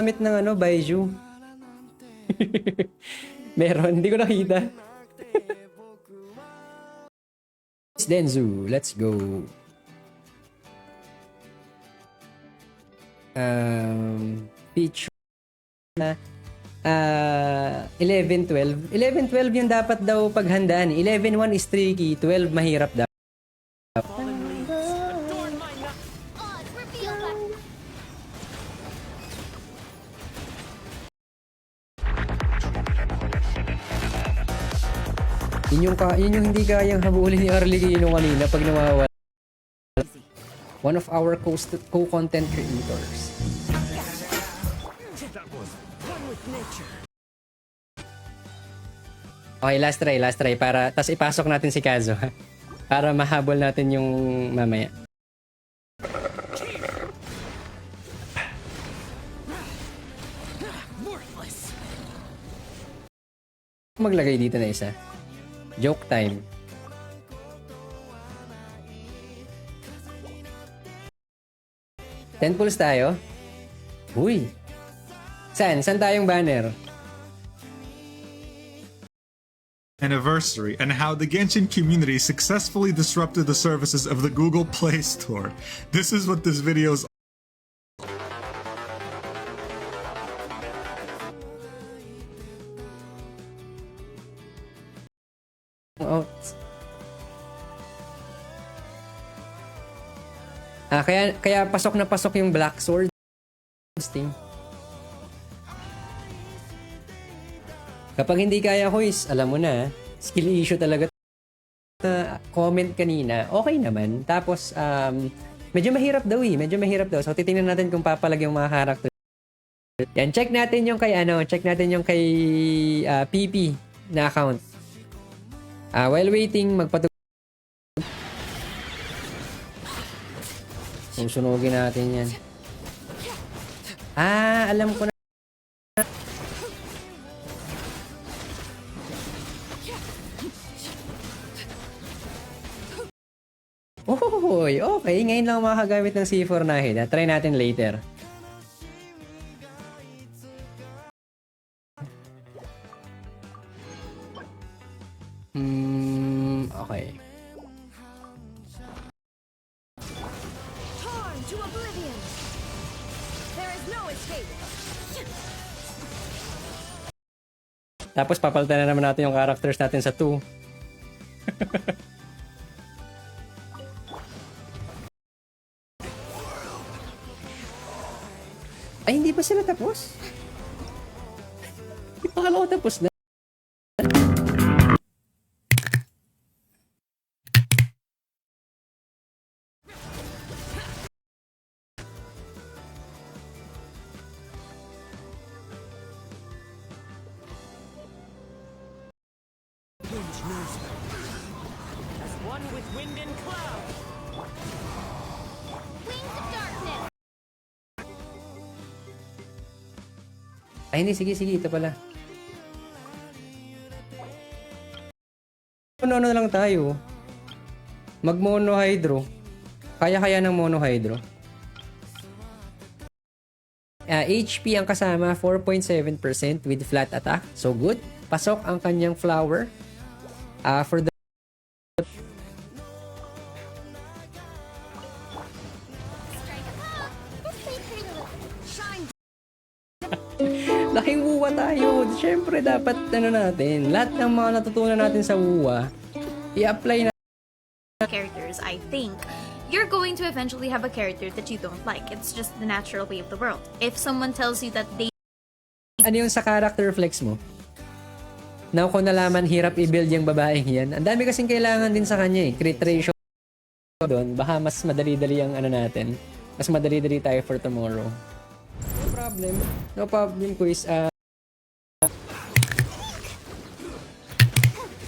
Gamit ng ano, Baiju. Meron, hindi ko nakita. It's Denzu, let's go. Feature na 11-12. 11-12 yung dapat daw paghandaan. 11-1 is tricky, 12 mahirap daw. Yun yung hindi kayang habulin ni Arlecchino kanina pag nawawala. One of our co-content creators. Okay, last try para tas ipasok natin si Kazo para mahabol natin yung mamaya. Maglagay dito na isa. Joke time. Ten pulls tayo. Uy. Saan tayong banner? Anniversary and how the Genshin community successfully disrupted the services of the Google Play Store. This is what this video is. Oh. Kaya pasok na pasok yung Black Sword. Kapag hindi kaya quiz, alam mo na, skill issue talaga. Comment kanina, okay naman. Tapos, medyo mahirap daw. So, titingnan natin kung papalag yung mga character. Yan, check natin yung kay PP na account. While waiting, sunugin natin yan. Alam ko na. Oy, okay. Ngayon lang makagamit ng C4 na hit. Try natin later. Okay. Tapos papalitan na naman natin yung characters natin sa 2. Ay, hindi pa sila tapos? Akala ko tapos na. Ay, hindi. Sige. Ito pala. Mono na lang tayo. Mag-mono hydro. Kaya ng mono hydro. HP ang kasama, 4.7% with flat attack. So, good. Pasok ang kanyang flower. For the laking wuwa tayo. Siyempre, dapat natin. Lahat ng mga natutunan natin sa wuwa, i-apply na. Characters, I think you're going to eventually have a character that you don't like. It's just the natural way of the world. If someone tells you that they... Ano yung sa character flex mo? Now ko nalaman, hirap i-build yung babaeng yan. Ang dami kasing kailangan din sa kanya eh. Crit ratio doon. Baka mas madali-dali ang ano natin. Mas madali-dali tayo for tomorrow. No problem quiz.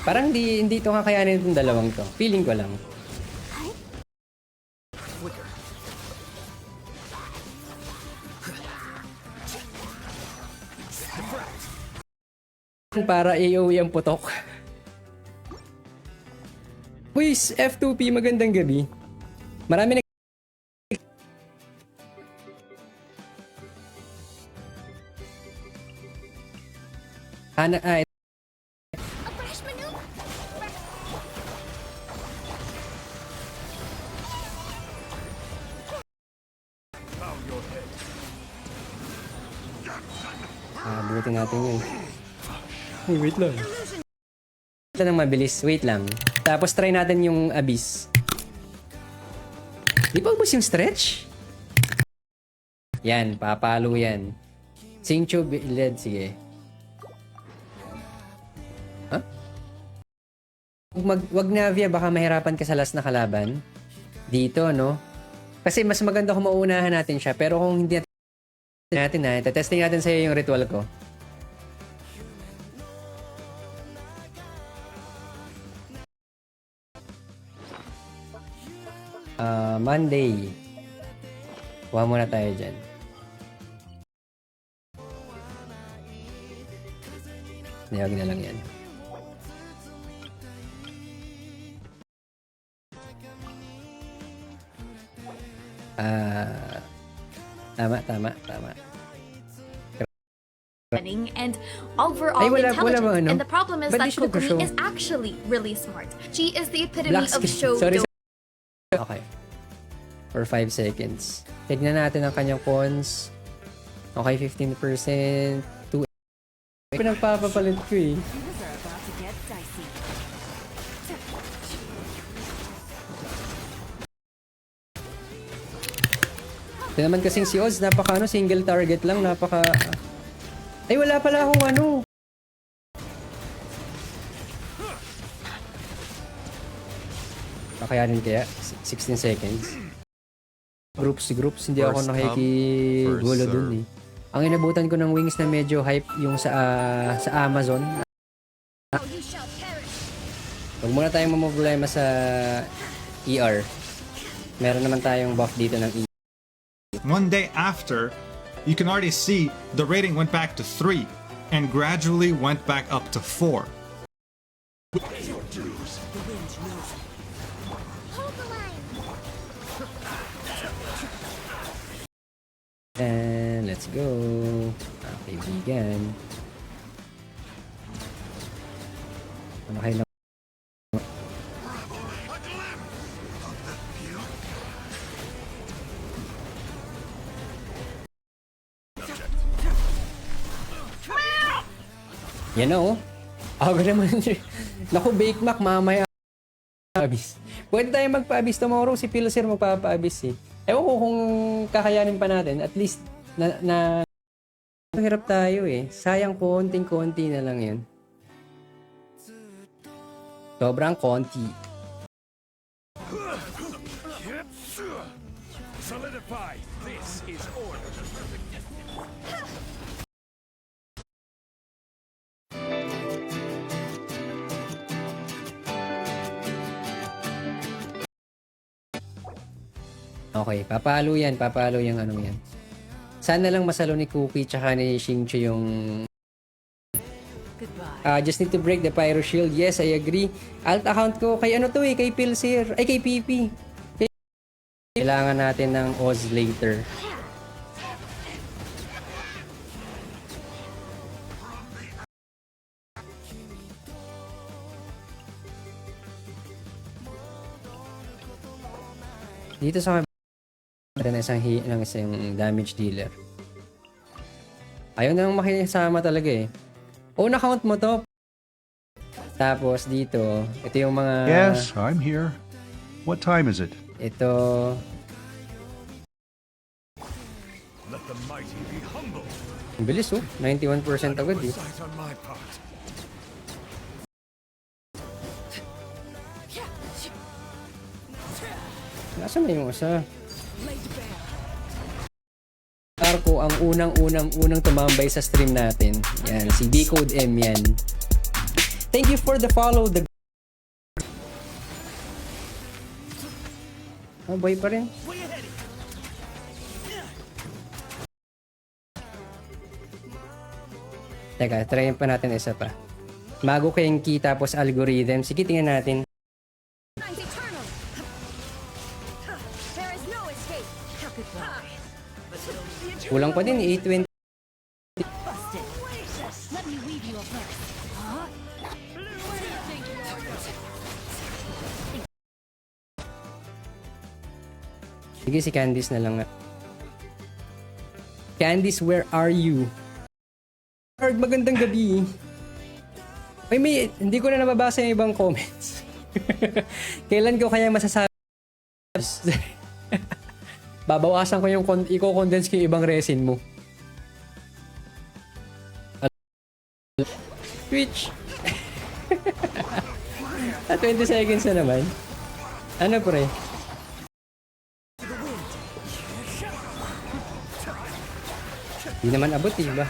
Parang hindi ito kakayanin itong dalawang to. Feeling ko lang. Para AOE ang putok. Quiz, F2P, magandang gabi. Marami Ito. Buti natin yun. Uy, wait lang. Ito nang mabilis. Wait lang. Tapos try natin yung Abyss. Di ba ubos yung stretch? Yan, papalo yan. Singcho led, sige. Huh? Wag Navia, baka mahirapan ka sa last na kalaban. Dito, no? Kasi mas maganda kung mauunahan natin siya. Pero kung hindi natin na, testing natin sa'yo yung ritual ko. Monday. Kuha muna tayo dyan. Niyag na lang yan. Tama. And overall Ay, wala intelligent. bang ano? And the problem is Ba't that di siya Kukumi nagko-show? is actually really smart. She is the epitome Black of screen. show. Sorry. Okay. For 5 seconds. Tignan natin ang kanyang cons. Okay, 15%. 2. Pinagpapapalit ko eh. Ito naman kasing si Oz, single target lang, Ay, wala pala akong ano. Kakayanin kaya? 16 seconds. Groups, hindi ako First come, nakikigulo first dun eh. Ang inabutan ko ng wings na medyo hype yung sa Amazon. Huwag muna tayong mamproblema sa ER. Meron naman tayong buff dito ng ER. One day after, you can already see the rating went back to 3 and gradually went back up to 4. And let's go. Kaibigan. Ano kayo lang? Yan na oh. Ako naman. Naku, Bake Mac, mamaya. Abis. Pwede tayo magpa-abis tomorrow. Si Pilser magpapa-abis eh. Ewan ko kung kakayanin pa natin. At least, hirap tayo eh. Sayang konting-konti na lang yan. Sobrang konti. Solidify. This is order. Okay, papalo yung anong yan. Sana lang masalo ni Cookie tsaka ni Xingqiu yung just need to break the Pyro Shield. Yes, I agree. Alt account ko kay ano to eh, kay Pilsir. Ay, kay PP. Kailangan natin ng Oz later. Dito sa ng isang damage dealer. Ayaw na lang makisama talaga eh. Own account mo to. Tapos dito, ito yung mga... Yes, I'm here. What time is it? Ito... Let the mighty be humble. Ang bilis oh. 91% agad eh. Sight on my part. Nasaan na yung isa? Arco ang unang tumambay sa stream natin. Yan, si Decode M yan. Thank you for the follow. Oh, boy pa rin. Teka, tryin pa natin isa pa. Mago Kenki tapos algorithm. Sige, tingnan natin. Kulang pa din, 820. Sige, si Candice na lang nga. Candice, where are you? Lord, magandang gabi. Ay, hindi ko na nababasa yung ibang comments. Kailan ko kaya masasabi? Babawasan ko yung i-condense ko yung ibang resin mo. Twitch. 20 seconds na naman. Ano pre? Hindi naman abot eh ba?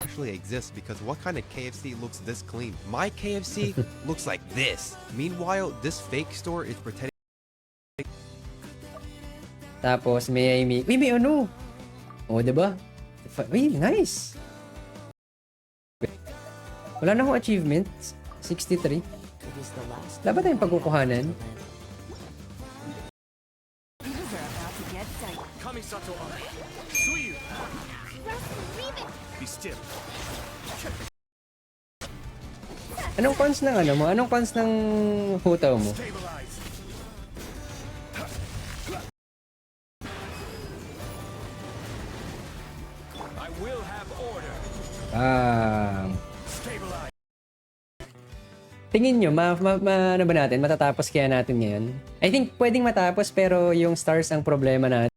Actually exists because what kind of KFC looks this clean? My KFC looks like this. Meanwhile, this fake store is pretending. Tapos may may ano? Oh, 'di ba? Uy, nice. Wala na akong achievement. 63. Dapat tayong pagkukuhanan. Kamisato on. Suyu. Be still. Anong cons ng ano mo? Anong cons ng hutaw mo? Stabilize. I will have order. Stabilize. Tingin nyo, ano ba natin? Matatapos kaya natin ngayon? I think pwedeng matapos pero yung stars ang problema natin.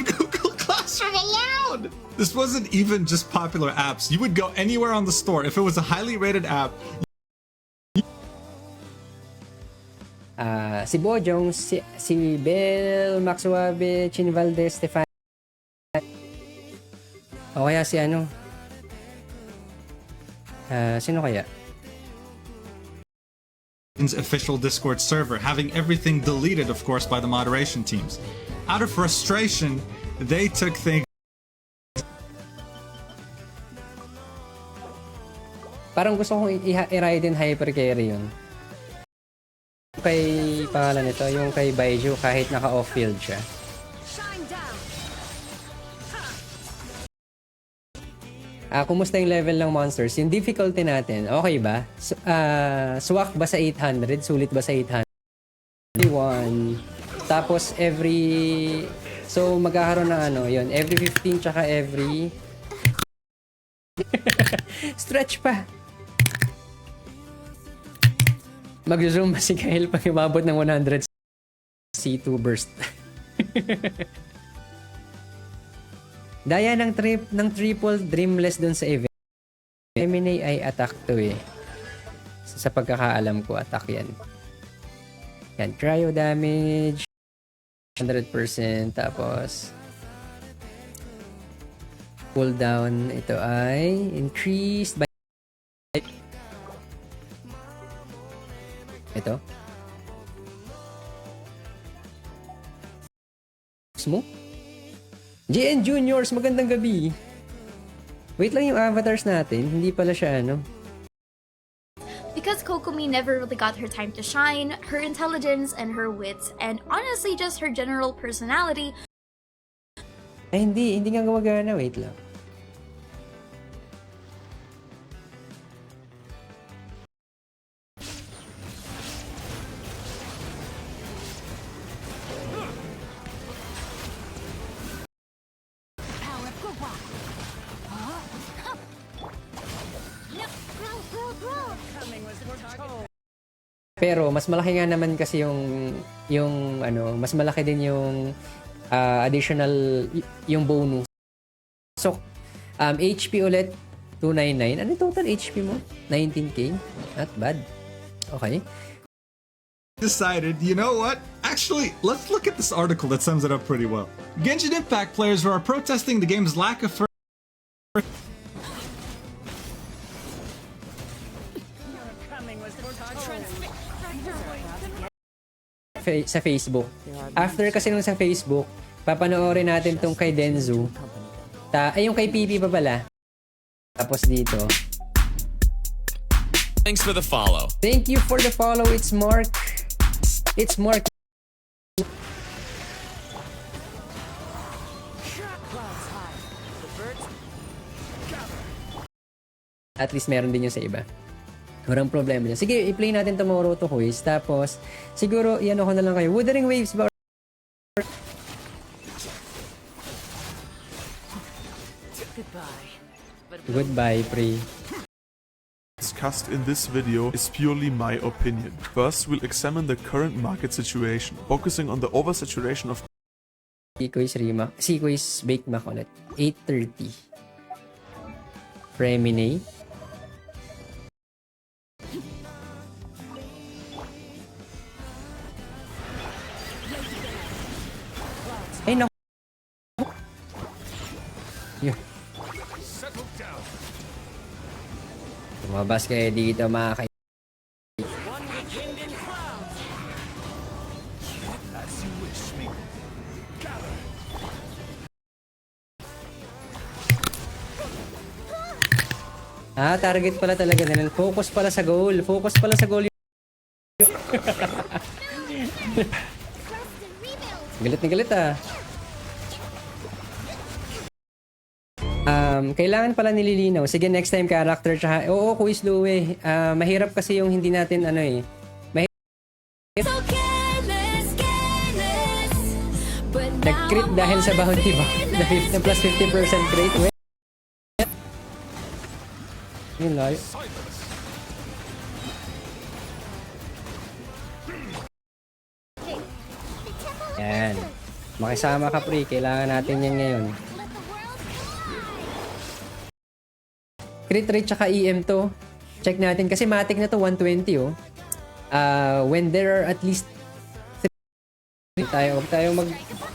Google Classroom allowed! This wasn't even just popular apps. You would go anywhere on the store. If it was a highly rated app, Si Bojong, si Bel, Maxuabe, Chin Valdez, Stefan. O kaya si ano? Sino kaya? official Discord server, having everything deleted, of course, by the moderation teams. Out of frustration, they took things. Parang gusto kong i-Raiden Hypercarry yun. Kay pangalan nito, yung kay Baiju, kahit naka-off-field siya. Kumusta yung level ng monsters? Yung difficulty natin, okay ba? Swak ba sa 800? Sulit ba sa 800? 1. Tapos every... So magkakaroon ng ano, yun. Every 15 tsaka every... Stretch pa! Mag-zoom ba si Kyle pag umabot ng 100 C2 burst? Daya ng triple dreamless dun sa event. Gemini ay attack to eh. Sa pagkakaalam ko, attack yan. Yan, cryo damage. 100%. Tapos, cooldown. Ito ay increased by... Ito. Smoke? JN Juniors, magandang gabi. Wait lang yung avatars natin. Hindi pala siya ano. Because Kokomi never really got her time to shine, her intelligence and her wits, and honestly just her general personality. Ay, hindi nga gumagana. Wait lang. Pero mas malaki nga naman kasi yung ano, mas malaki din yung additional yung bonus. So HP ulit 299. Ano yung total HP mo? 19k. Not bad. Okay. Decided, you know what? Actually, let's look at this article that sums it up pretty well. Genshin Impact players are protesting the game's lack of sa Facebook. After kasi nung sa Facebook, papanoorin natin tong kay Denzu. Ay, yung kay Pipi pa pala. Tapos dito. Thanks for the follow. Thank you for the follow. It's Mark. It's Mark. At least meron din yung sa iba. Walang problema dyan. Sige, i-play natin tomorrow to Hoist. Tapos, siguro, iano ko na lang kayo. Wuthering Waves ba? Goodbye, Pre. Discussed in this video is purely my opinion. First, we'll examine the current market situation, focusing on the oversaturation of Sequoia's Bake Mac ulit. 8:30. Fremine. Ay, naku. Yun. Settle down. Lumabas kayo dito mga kay... One with wind and clouds. As you wish me. Gather. Target pala talaga nila. Focus pala sa goal. Focus pala sa goal. Galit na galit ah. Kailangan pala nililinaw. Sige, next time character tsaka... Oo, Quiz Louie. Mahirap kasi yung hindi natin ano eh. Nag-crit dahil sa bounty ba? Dahil na plus 50% crit. Yun layo. Yan. Makisama ka, Pre. Kailangan natin yan ngayon. Crit rate tsaka EM to. Check natin. Kasi matic na to 120 oh. When there are at least 3 tayo. Huwag tayo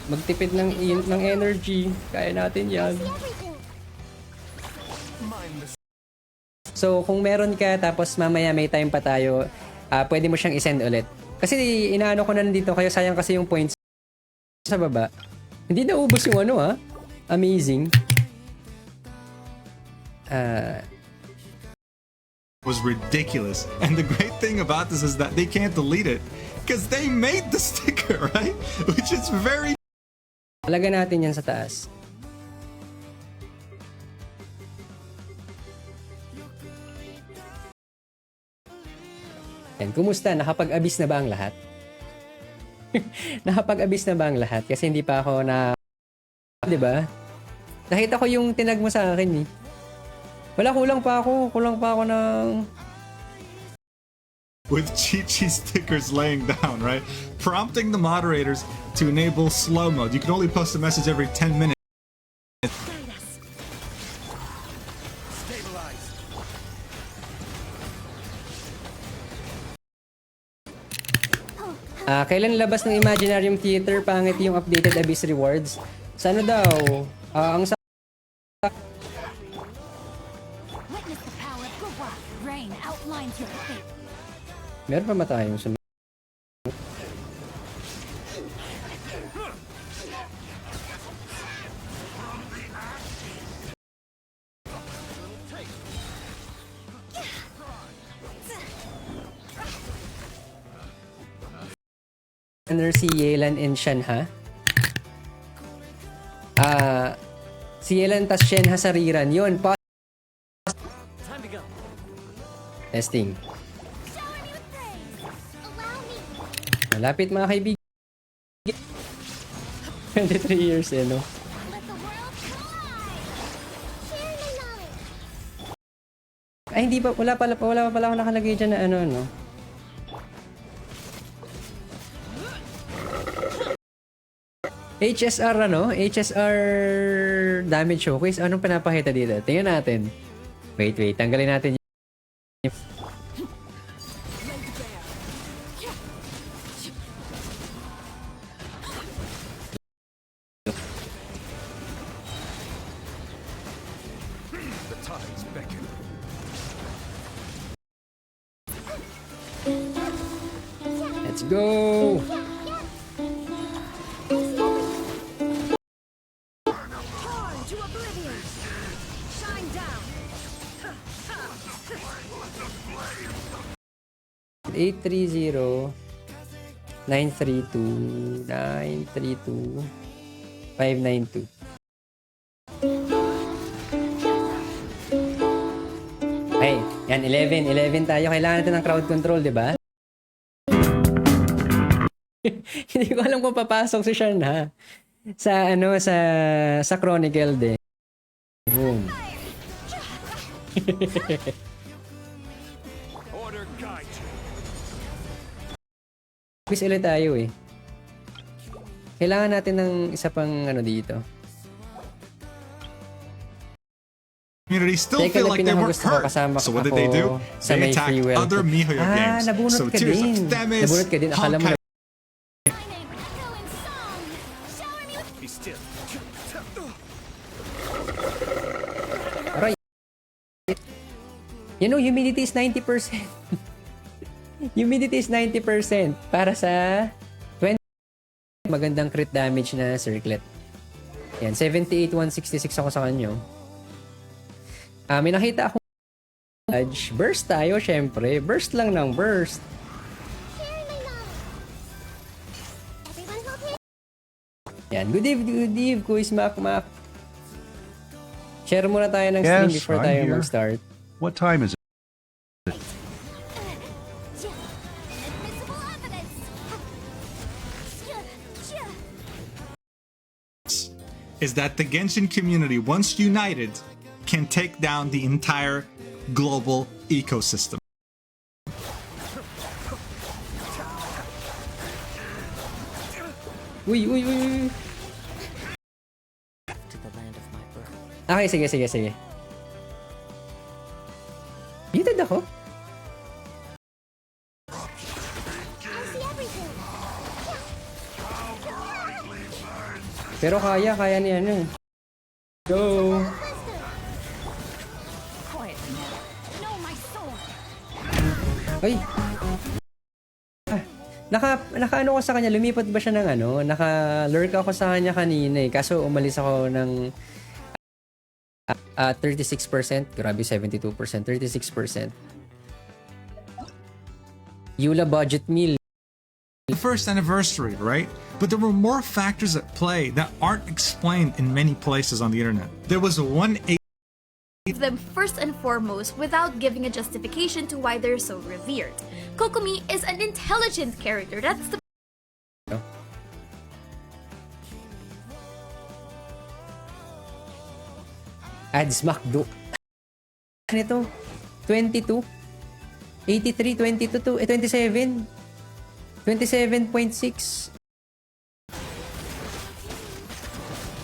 magtipid ng energy. Kaya natin yan. So, kung meron ka, tapos mamaya may time pa tayo, pwede mo siyang isend ulit. Kasi inaano ko na nandito kayo, sayang kasi yung points sa baba. Hindi na ubos yung ano ha. Amazing. Was ridiculous. And the great thing about this is that they can't delete it because they made the sticker, right? Which is very... Talaga natin yan sa taas. Yan, kumusta? Nakapag-abis na ba ang lahat? Nakapag-abis na ba ang lahat? Kasi hindi pa ako na... Diba? Nakita ko yung tinag mo sa akin eh. Wala, kulang pa ako ng... With Chi-Chi stickers laying down, right? Prompting the moderators to enable slow mode. You can only post a message every 10 minutes. Kailan labas ng Imaginarium Theater? Pangit yung updated Abyss rewards. Sa ano daw? Ang sa... Witness the power of Gua. Rain outlines your fate. Meron pa ba tayong sunod? Si Yelan and Shenha. Si Yelan tas Shenha sa Riran. Yun, Time to go. testing. Malapit mga kaibigan. 23 years eh, no? Ay, hindi pa. Wala pa pala ako nakalagay dyan na ano, no? HSR ano? HSR damage showcase. Anong pinapakita dito? Tingnan natin. Wait. Tanggalin natin yung... The tides beckon. Let's go! Torn to oblivion. Shine down. 830 932 932 592. Ay, yan, 11 tayo. Kailangan natin ng crowd control, di ba? Hindi ko alam kung papasok si Sharn, ha? Sa, sa Chronicle din. Boom. Order guide you. Quiz ulit tayo, eh. Kailangan natin ng isa pang dito. Community still Teka, feel na like they weren't pinakagusto ko, hurt. kasama So what did ako they do? sa They may attacked free will other ko. MiHoYo games. Nabunot So ka Tears din. of Themis, Nabunot ka din. Akala mo Honkai. My name echo in song. Shower me with Be still. Aray. You know, humidity is 90%. Humidity is 90% para sa 20 magandang crit damage na circlet. Yan, 78, 166 ako sa kanyo. May nakita akong dodge. Burst tayo, syempre. Burst lang ng burst. Yan, good eve, Kuis Mac. Share muna tayo ng stream Yes, before I'm tayo here. mag-start. What time is it? invisible evidence. Is that the Genshin community, once united, can take down the entire global ecosystem. Uy. Okay, sige. Muted ako? Pero kaya niya Go! Know my soul. Ay! Naka ko sa kanya, lumipat ba siya ng naka-lurk ako sa kanya kanina eh. Kaso umalis ako ng 36%. Grabe, 72%. 36%. Eula budget meal. The first anniversary, right? But there were more factors at play that aren't explained in many places on the internet. There was them first and foremost without giving a justification to why they're so revered. Kokomi is an intelligent character. That's the Ads MacDo. Ito? 22? 83, 22 to 27. 27.6.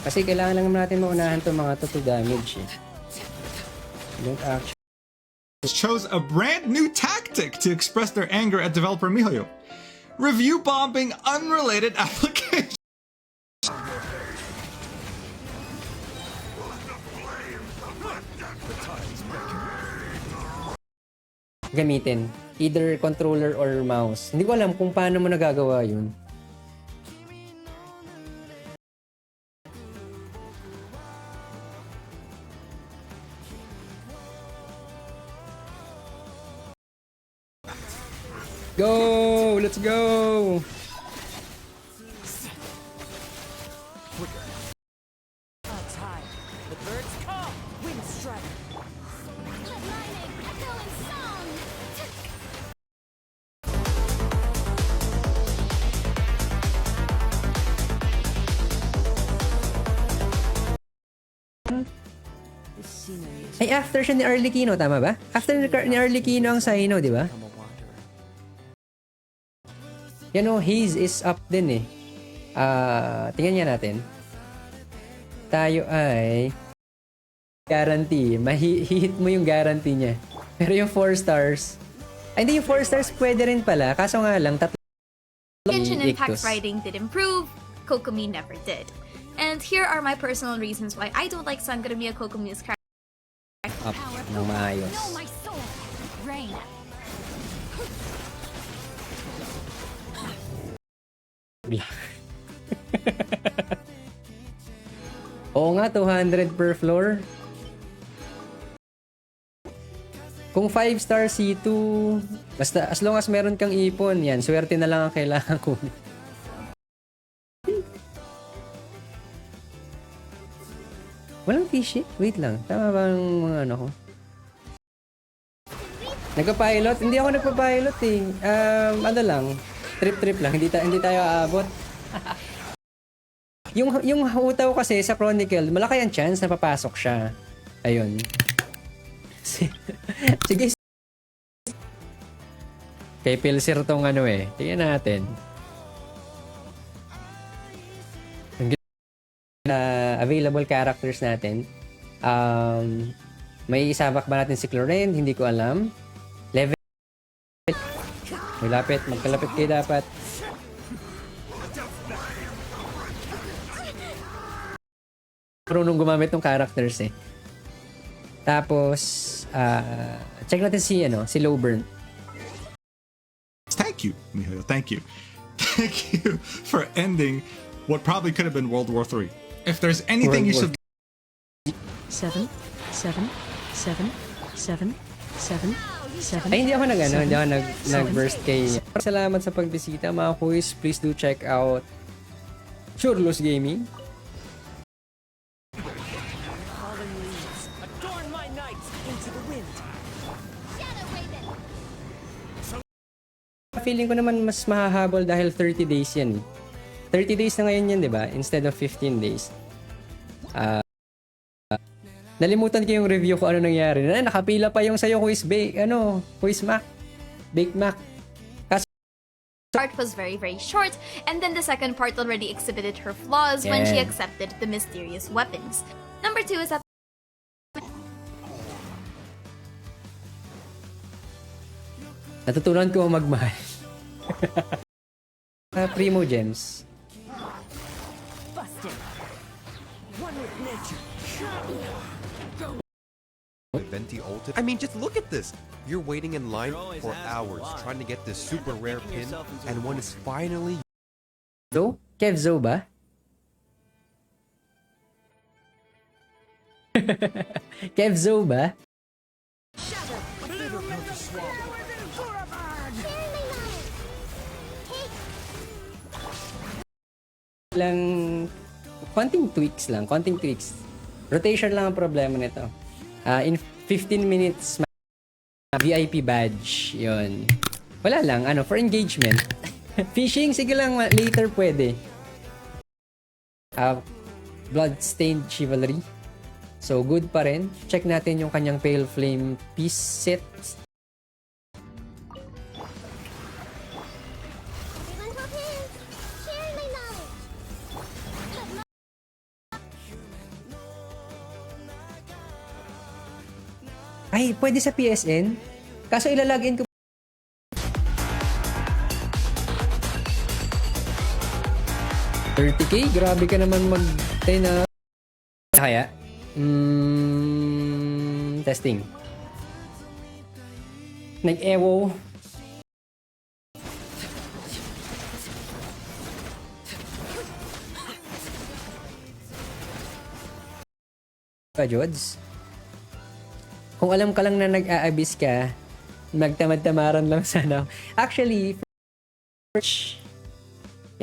Kasi kailangan lang natin maunahan to mga to damage eh. Don't actually. chose a brand new tactic to express their anger at developer MiHoYo. Review bombing unrelated applications. Gamitin. Either controller or mouse. Hindi ko alam kung paano mo nagagawa yun. Go! Let's go! Clouds high. The birds come. Wind strike. Let my name echo in song. Ay, after siya ni Arlecchino, tama ba? After ni Arlecchino ang Sino, di ba? Yan o, Haze is up din eh. Tingnan niya natin. Tayo ay guarantee. Hihit mo yung guarantee niya. Pero yung 4 stars, ay hindi, yung 4 stars pwede rin pala. Kaso nga lang, tatlo Genshin Impact Ictus. writing did improve, Kokomi never did. And here are my personal reasons why I don't like Sangonomiya Kokomi's character. Up ng maayos. Know my soul. Rain. Oo nga, 200 per floor. Kung 5 star C2, basta as long as meron kang ipon, yan, swerte na lang ang kailangan ko. Walang fishy? Wait lang, tama ba ang mga ano ko? Nagpa-pilot? Hindi ako nagpa-pilot eh. Ano lang, trip-trip lang. Hindi tayo aabot. yung hutaw kasi sa Chronicle, malaki ang chance na papasok siya. Ayun. Sige. Kay Pilser tong ano eh. Tingnan natin. Available characters natin. May isabak ba natin si Clorinde? Hindi ko alam. Level. Malapit. Magkalapit kayo dapat. Marunong gumamit ng characters eh. Tapos, check natin si Lowburn. Thank you, Mihail. Thank you. Thank you for ending what probably could have been World War III. If there's anything you should... 7, 7, 7, 7, 7, 7. Ay, hindi ako nag-burst kay... Salamat sa pagbisita mga kuys. Please do check out Churlos Gaming. Fallen leaves, adorn my nights into the wind. Feeling ko naman mas mahahabol dahil 30 days yan. 30 days na ngayon yan, di ba? Instead of 15 days. Nalimutan ko yung review ko ano nangyari. Nakapila pa yung sa'yo, Quiz Mac. Bake Mac. Part was very, very short, and then the second part already exhibited her flaws when she Yeah. accepted the mysterious weapons. Number 2 is that Natutunan ko magmahal. Primo Gems. Busted. One with nature. Venti ulted. I mean, just look at this. You're waiting in line for hours trying to get this super rare pin, and when it's finally Kevzo ba? Kevzo ba? Lang konting tweaks. Rotation lang ang problema nito. In 15 minutes VIP badge 'yon. Wala lang for engagement. Fishing sige lang later pwede. Bloodstained Chivalry. So good pa rin. Check natin yung kanyang Pale Flame piece set. Ay, pwede sa PSN. Kaso ilalagin ko 30k? Grabe ka naman mag-10 na... Kaya? Testing. Nag-ewo. Jods? Kung alam ka lang na nag-aabis ka, magtamad-tamaran lang sana. Actually,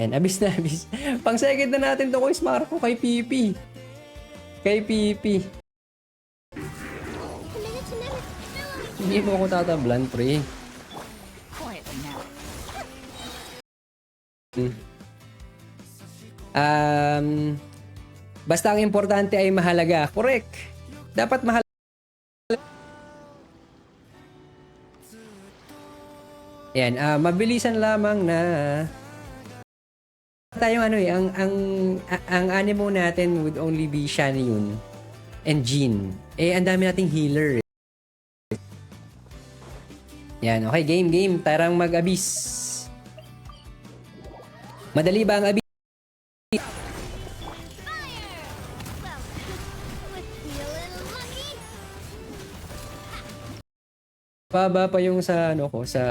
yan, abis na abis. Pang second na natin to ko is Marco kay PP. Kay PP. Hindi mo ako tatablan, pre. Basta ang importante ay mahalaga. Correct. Dapat mahalaga. Yan, mabilisan lamang na tayong ang animo natin would only be Shanyun and Jin. Ang dami nating healer. Yan, okay, game. Tarang mag-abis. Madali ba ang abis? Baba pa yung sa sa